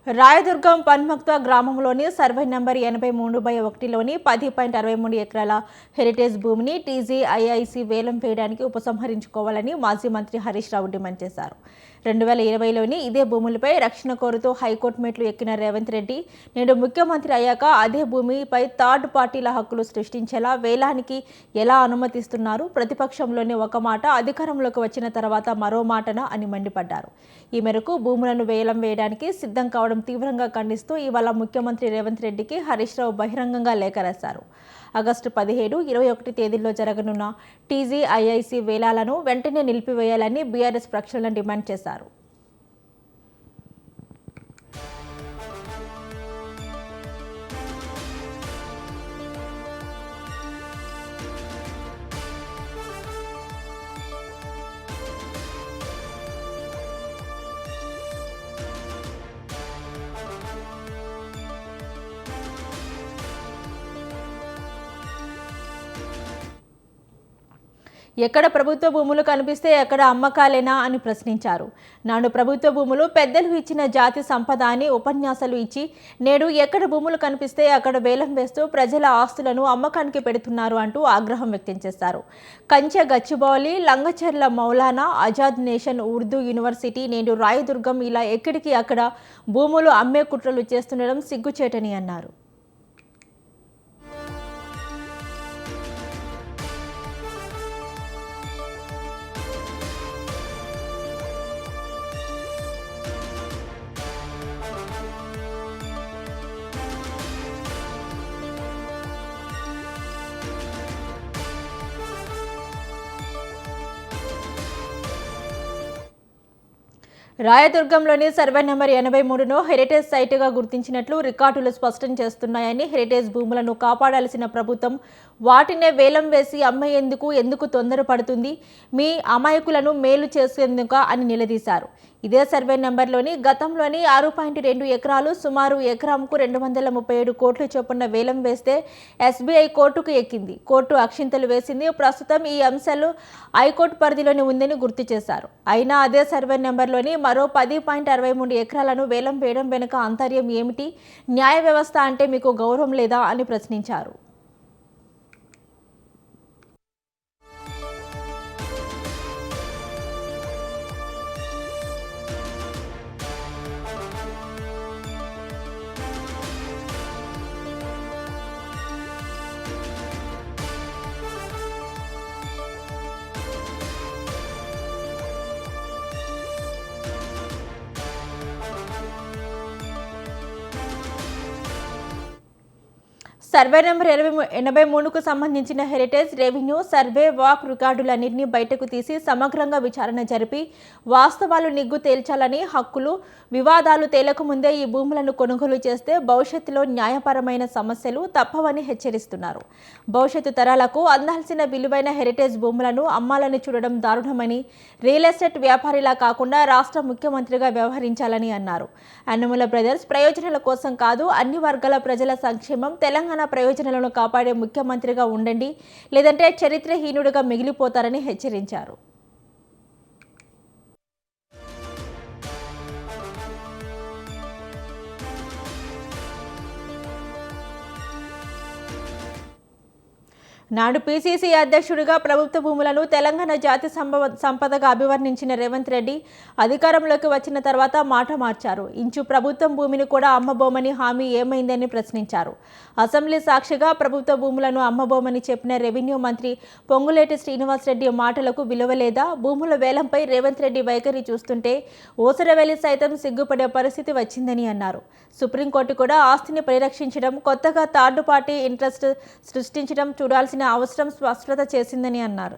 రాయదుర్గం పన్మక్త గ్రామంలోని survey number 83/1లోని 10.63 ఎకరాల heritage భూమిని టీజీఐఐసి వేలం వేయడానికి ఉపసంహరించుకోవాలని మాజీ మంత్రి హరీష్ రావు డిమాండ్ చేశారు. 2020లోని ఇదే భూములపై రక్షణ కోరుతూ హైకోర్టు మెట్లు ఎక్కిన రేవంత్ రెడ్డి నేడు ముఖ్యమంత్రి అయ్యాక అదే భూమిపై థర్డ్ పార్టీల హక్కులు సృష్టించేలా వేలానికి ఎలా అనుమతిస్తున్నారు? ప్రతిపక్షంలోని ఒక మాట, అధికారంలోకి వచ్చిన తర్వాత మరో మాటన అని మండిపడ్డారు. ఈ మేరకు భూములను వేలం వేయడానికి సిద్ధం కావడం తీవ్రంగా ఖండిస్తూ ఇవాళ ముఖ్యమంత్రి రేవంత్ రెడ్డికి హరీష్ రావు బహిరంగంగా లేఖ రాశారు. ఆగస్టు 17, 21 తేదీల్లో జరగనున్న టీజీఐఐసి వేలాలను వెంటనే నిలిపివేయాలని బీఆర్ఎస్ ప్రక్షాళన డిమాండ్ చేశారు. ఎక్కడ ప్రభుత్వ భూములు కనిపిస్తే ఎక్కడ అమ్మకాలేనా అని ప్రశ్నించారు. నాడు ప్రభుత్వ భూములు పెద్దలు ఇచ్చిన జాతి సంపద అని ఉపన్యాసాలు ఇచ్చి నేడు ఎక్కడ భూములు కనిపిస్తే అక్కడ వేలం వేస్తూ ప్రజల ఆస్తులను అమ్మకానికి పెడుతున్నారు అంటూ ఆగ్రహం వ్యక్తం చేశారు. కంచె గచ్చిబౌలి, లంగచెర్ల మౌలానా ఆజాద్ నేషన్ ఉర్దూ యూనివర్సిటీ, నేడు రాయదుర్గం ఇలా ఎక్కడికి అక్కడ భూములు అమ్మే కుట్రలు చేస్తుండడం సిగ్గుచేటని అన్నారు. రాయదుర్గంలోని సర్వే నెంబర్ 83ను హెరిటేజ్ సైట్గా గుర్తించినట్లు రికార్డులు స్పష్టం చేస్తున్నాయని, హెరిటేజ్ భూములను కాపాడాల్సిన ప్రభుత్వం వాటినే వేలం వేసి అమ్మేందుకు ఎందుకు తొందరపడుతుంది? మీ అమాయకులను మేలు చేసేందుక అని నిలదీశారు. ఇదే సర్వే నెంబర్లోని గతంలోని 6.2 ఎకరాలు సుమారు ఎకరాంకు 237 కోట్ల చొప్పున వేలం వేస్తే ఎస్బీఐ కోర్టుకు ఎక్కింది. కోర్టు అక్షింతలు వేసింది. ప్రస్తుతం ఈ అంశాలు హైకోర్టు పరిధిలోని ఉందని గుర్తు చేశారు. అయినా అదే సర్వే నెంబర్లోని మరో 10.63 ఎకరాలను వేలం వేయడం వెనుక ఆంతర్యం ఏమిటి? న్యాయ వ్యవస్థ అంటే మీకు గౌరవం లేదా అని ప్రశ్నించారు. సర్వే నెంబర్ 83కు సంబంధించిన హెరిటేజ్, రెవెన్యూ, సర్వే, వాక్ రికార్డులన్నింటినీ బయటకు తీసి సమగ్రంగా విచారణ జరిపి వాస్తవాలు నిగ్గు తేల్చాలని, హక్కులు వివాదాలు తేలకముందే ఈ భూములను కొనుగోలు చేస్తే భవిష్యత్తులో న్యాయపరమైన సమస్యలు తప్పవని హెచ్చరిస్తున్నారు. భవిష్యత్తు తరాలకు అందాల్సిన విలువైన హెరిటేజ్ భూములను అమ్మాలని చూడడం దారుణమని, రియల్ ఎస్టేట్ వ్యాపారిలా కాకుండా రాష్ట్ర ముఖ్యమంత్రిగా వ్యవహరించాలని అన్నారు. అన్నముల బ్రదర్స్ ప్రయోజనాల కోసం కాదు, అన్ని వర్గాల ప్రజల సంక్షేమం, తెలంగాణ ప్రయోజనాలను కాపాడే ముఖ్యమంత్రిగా ఉండండి, లేదంటే చరిత్రహీనుడిగా మిగిలిపోతారని హెచ్చరించారు. నాడు పీసీసీ అధ్యక్షుడిగా ప్రభుత్వ భూములను తెలంగాణ జాతి సంపదగా అభివర్ణించిన రేవంత్ రెడ్డి అధికారంలోకి వచ్చిన తర్వాత మాట మార్చారు. ఇంచు ప్రభుత్వం భూమిని కూడా అమ్మబోమని హామీ ఏమైందని ప్రశ్నించారు. అసెంబ్లీ సాక్షిగా ప్రభుత్వ భూములను అమ్మబోమని చెప్పిన రెవెన్యూ మంత్రి పొంగులేటి శ్రీనివాసరెడ్డి మాటలకు విలువలేదా? భూముల వేలంపై రేవంత్ రెడ్డి వైఖరి చూస్తుంటే ఓసరవెల్లి సైతం సిగ్గుపడే పరిస్థితి వచ్చిందని అన్నారు. సుప్రీంకోర్టు కూడా ఆస్తిని పరిరక్షించడం, కొత్తగా థర్డ్ పార్టీ ఇంట్రెస్ట్ సృష్టించడం చూడాల్సిన అవసరం స్పష్టత చేసిందని అన్నారు.